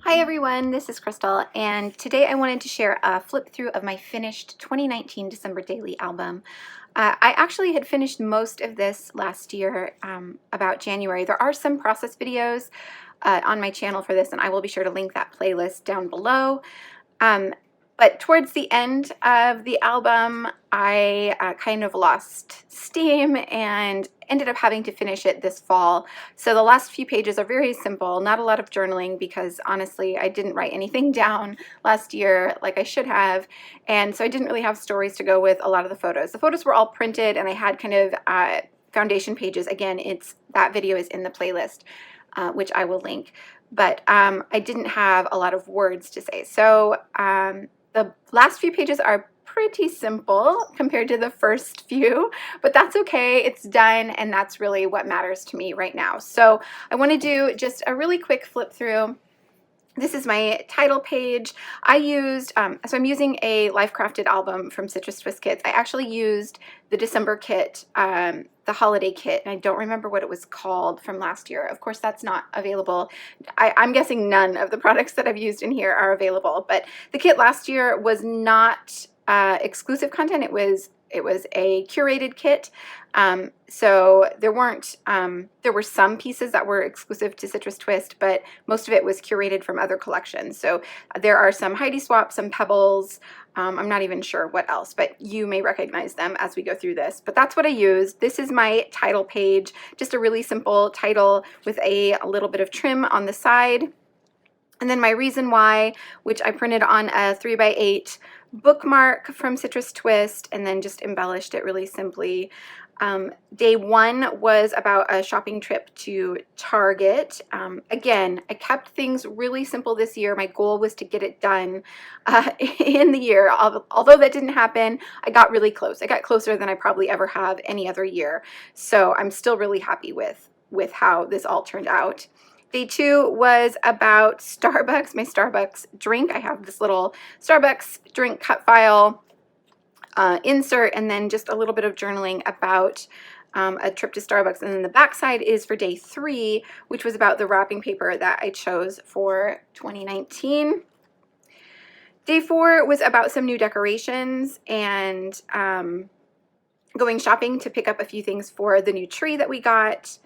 Hi everyone, this is Crystal, and today I wanted to share a flip through of my finished 2019 December Daily album. I actually had finished most of this last year, about January. There are some process videos on my channel for this, and I will be sure to link that playlist down below. But towards the end of the album, I kind of lost steam and ended up having to finish it this fall. So the last few pages are very simple, not a lot of journaling because honestly, I didn't write anything down last year like I should have. And so I didn't really have stories to go with a lot of the photos. The photos were all printed and I had kind of foundation pages. Again, that video is in the playlist, which I will link. But I didn't have a lot of words to say. So the last few pages are pretty simple compared to the first few, but that's okay. It's done, and that's really what matters to me right now. So I want to do just a really quick flip through. This is my title page. I used, so I'm using a Life Crafted album from Citrus Twist Kits. I actually used the December kit, the holiday kit, and I don't remember what it was called from last year. Of course, that's not available. I'm guessing none of the products that I've used in here are available, but the kit last year was not exclusive content. It was a curated kit. So there were some pieces that were exclusive to Citrus Twist, but most of it was curated from other collections. So there are some Heidi swaps, some pebbles. I'm not even sure what else, but you may recognize them as we go through this. But that's what I used. This is my title page, just a really simple title with a little bit of trim on the side. And then my reason why, which I printed on a 3x8 bookmark from Citrus Twist and then just embellished it really simply. Day one was about a shopping trip to Target. Again, I kept things really simple this year. My goal was to get it done in the year. Although that didn't happen, I got really close. I got closer than I probably ever have any other year. So I'm still really happy with how this all turned out. Day two was about Starbucks, my Starbucks drink. I have this little Starbucks drink cut file insert, and then just a little bit of journaling about a trip to Starbucks. And then the back side is for day three, which was about the wrapping paper that I chose for 2019. Day four was about some new decorations and going shopping to pick up a few things for the new tree that we got.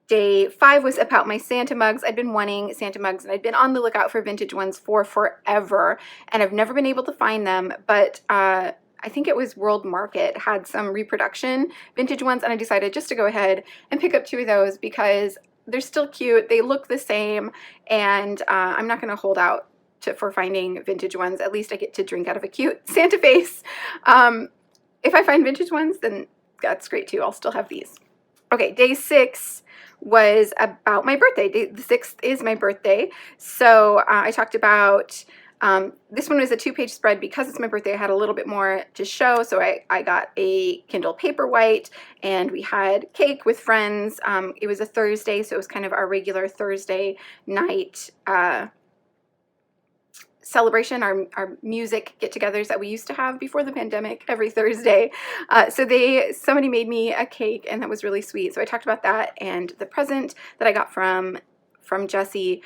Day five was about my Santa mugs. I'd been wanting Santa mugs, and I'd been on the lookout for vintage ones for forever, and I've never been able to find them, but I think it was World Market had some reproduction vintage ones, and I decided just to go ahead and pick up two of those because they're still cute, they look the same, and I'm not going to hold out for finding vintage ones. At least I get to drink out of a cute Santa face. If I find vintage ones, then that's great too. I'll still have these. Okay, day six was about my birthday. The 6th is my birthday. So I talked about, this one was a 2-page spread. Because it's my birthday, I had a little bit more to show. So I got a Kindle Paperwhite, and we had cake with friends. It was a Thursday, so it was kind of our regular Thursday night celebration, our music get-togethers that we used to have before the pandemic every Thursday. So somebody made me a cake, and that was really sweet. So I talked about that and the present that I got from Jessie.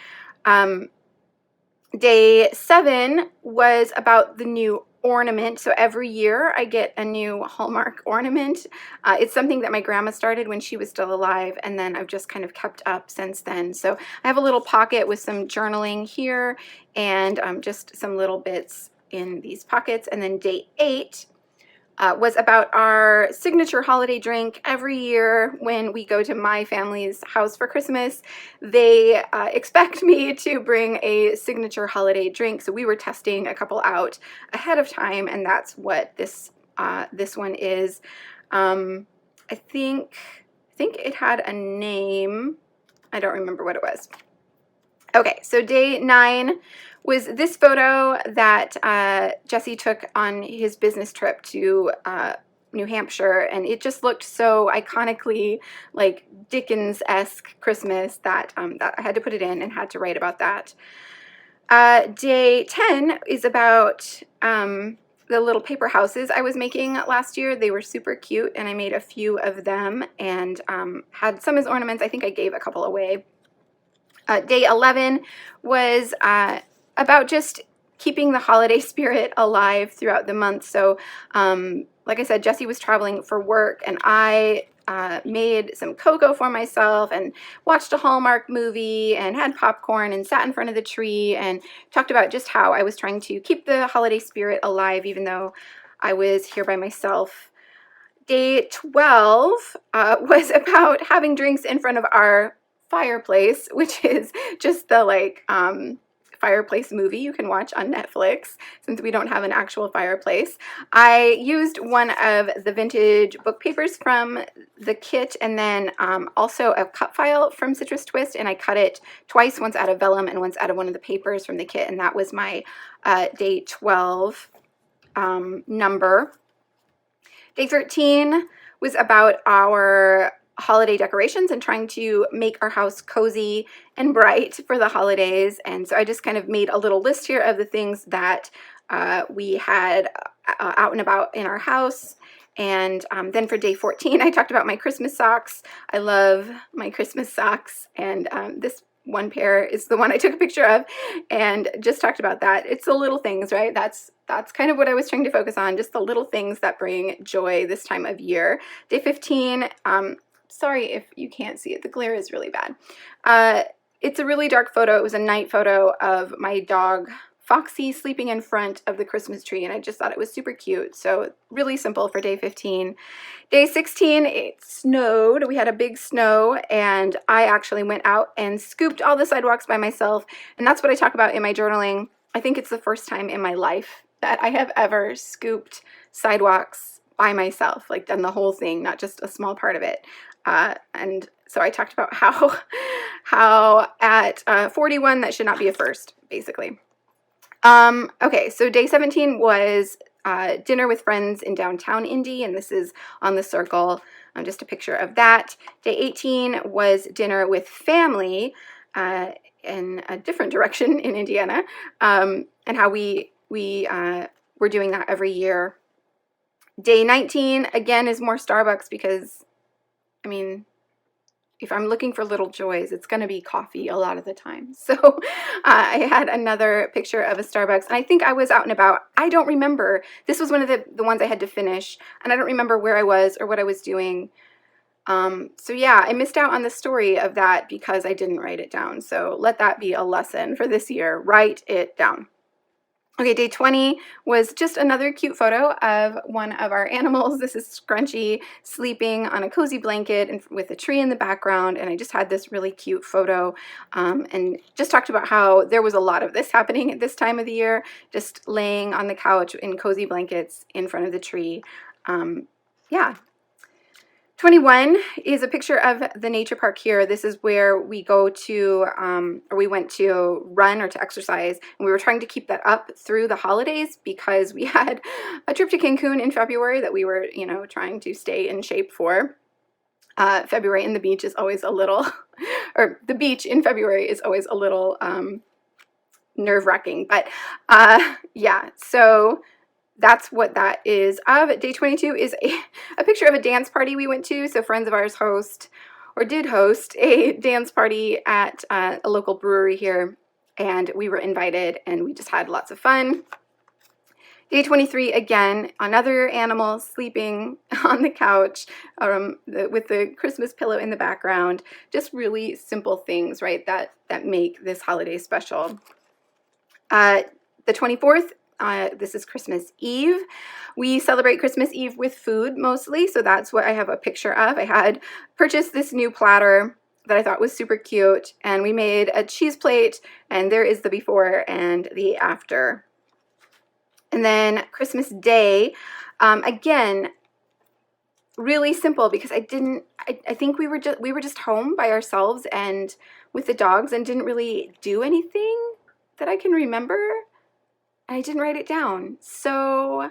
Day 7 was about the new ornament. So every year I get a new Hallmark ornament. It's something that my grandma started when she was still alive, and then I've just kind of kept up since then. So I have a little pocket with some journaling here, and just some little bits in these pockets. And then day 8 was about our signature holiday drink. Every year when we go to my family's house for Christmas, they expect me to bring a signature holiday drink. So we were testing a couple out ahead of time, and that's what this one is. I think it had a name. I don't remember what it was. Okay, so day 9 was this photo that Jesse took on his business trip to New Hampshire, and it just looked so iconically like Dickens-esque Christmas that, that I had to put it in and had to write about that. Day 10 is about the little paper houses I was making last year. They were super cute, and I made a few of them and had some as ornaments. I think I gave a couple away. Day 11 was about just keeping the holiday spirit alive throughout the month. So, like I said, Jesse was traveling for work, and I made some cocoa for myself and watched a Hallmark movie and had popcorn and sat in front of the tree and talked about just how I was trying to keep the holiday spirit alive even though I was here by myself. Day 12 was about having drinks in front of our fireplace, which is just the fireplace movie you can watch on Netflix since we don't have an actual fireplace. I used one of the vintage book papers from the kit and then also a cut file from Citrus Twist, and I cut it twice, once out of vellum and once out of one of the papers from the kit, and that was my day 12 number. Day 13 was about our holiday decorations and trying to make our house cozy and bright for the holidays. And so I just kind of made a little list here of the things that we had out and about in our house. And then for day 14, I talked about my Christmas socks. I love my Christmas socks, and this one pair is the one I took a picture of and just talked about that. It's the little things, right? That's kind of what I was trying to focus on, just the little things that bring joy this time of year. Day 15, sorry if you can't see it, the glare is really bad. It's a really dark photo. It was a night photo of my dog Foxy sleeping in front of the Christmas tree, and I just thought it was super cute. So really simple for day 15. Day 16, it snowed. We had a big snow, and I actually went out and scooped all the sidewalks by myself, and that's what I talk about in my journaling. I think it's the first time in my life that I have ever scooped sidewalks by myself, like done the whole thing, not just a small part of it. And so I talked about how at 41 that should not be a first, basically. Okay, so day 17 was dinner with friends in downtown Indy, and this is on the circle, just a picture of that. Day 18 was dinner with family in a different direction in Indiana, and how we were doing that every year. Day 19, again, is more Starbucks because, I mean, if I'm looking for little joys, it's going to be coffee a lot of the time. So I had another picture of a Starbucks, and I think I was out and about. I don't remember. This was one of the ones I had to finish, and I don't remember where I was or what I was doing. So yeah, I missed out on the story of that because I didn't write it down. So let that be a lesson for this year. Write it down. Okay, day 20 was just another cute photo of one of our animals. This is Scrunchy sleeping on a cozy blanket and with a tree in the background, and I just had this really cute photo and just talked about how there was a lot of this happening at this time of the year, just laying on the couch in cozy blankets in front of the tree. Yeah. 21 is a picture of the nature park here. This is where we go to, or we went to run or to exercise, and we were trying to keep that up through the holidays because we had a trip to Cancun in February that we were, trying to stay in shape for. February and the beach is always a little, or the beach in February is always a little nerve-wracking, but yeah, so that's what that is of. Day 22 is a picture of a dance party we went to. So friends of ours did host a dance party at a local brewery here, and we were invited, and we just had lots of fun. Day 23, again, another animal sleeping on the couch with the Christmas pillow in the background. Just really simple things, right, that make this holiday special. The 24th, this is Christmas Eve. We celebrate Christmas Eve with food mostly, so that's what I have a picture of. I had purchased this new platter that I thought was super cute, and we made a cheese plate, and there is the before and the after. And then Christmas Day, again, really simple because I think we were just home by ourselves and with the dogs and didn't really do anything that I can remember. I didn't write it down. So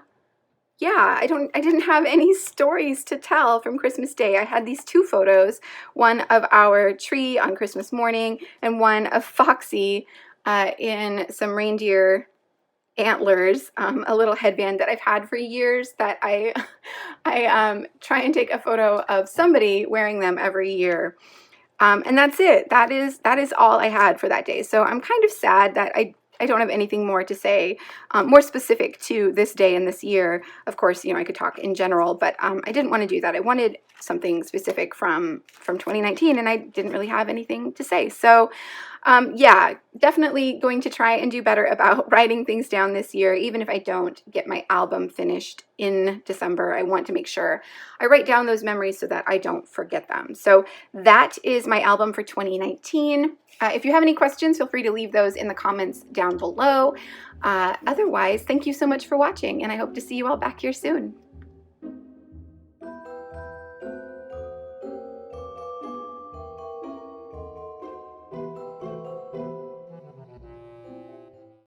yeah, I didn't have any stories to tell from Christmas Day. I had these two photos, one of our tree on Christmas morning and one of Foxy in some reindeer antlers, a little headband that I've had for years that I try and take a photo of somebody wearing them every year. And that's it. That is all I had for that day. So I'm kind of sad that I don't have anything more to say, more specific to this day and this year. Of course, I could talk in general, but I didn't want to do that. I wanted something specific from 2019, and I didn't really have anything to say. So yeah, definitely going to try and do better about writing things down this year. Even if I don't get my album finished in December, I want to make sure I write down those memories so that I don't forget them. So that is my album for 2019. If you have any questions, feel free to leave those in the comments down below. Otherwise, thank you so much for watching, and I hope to see you all back here soon.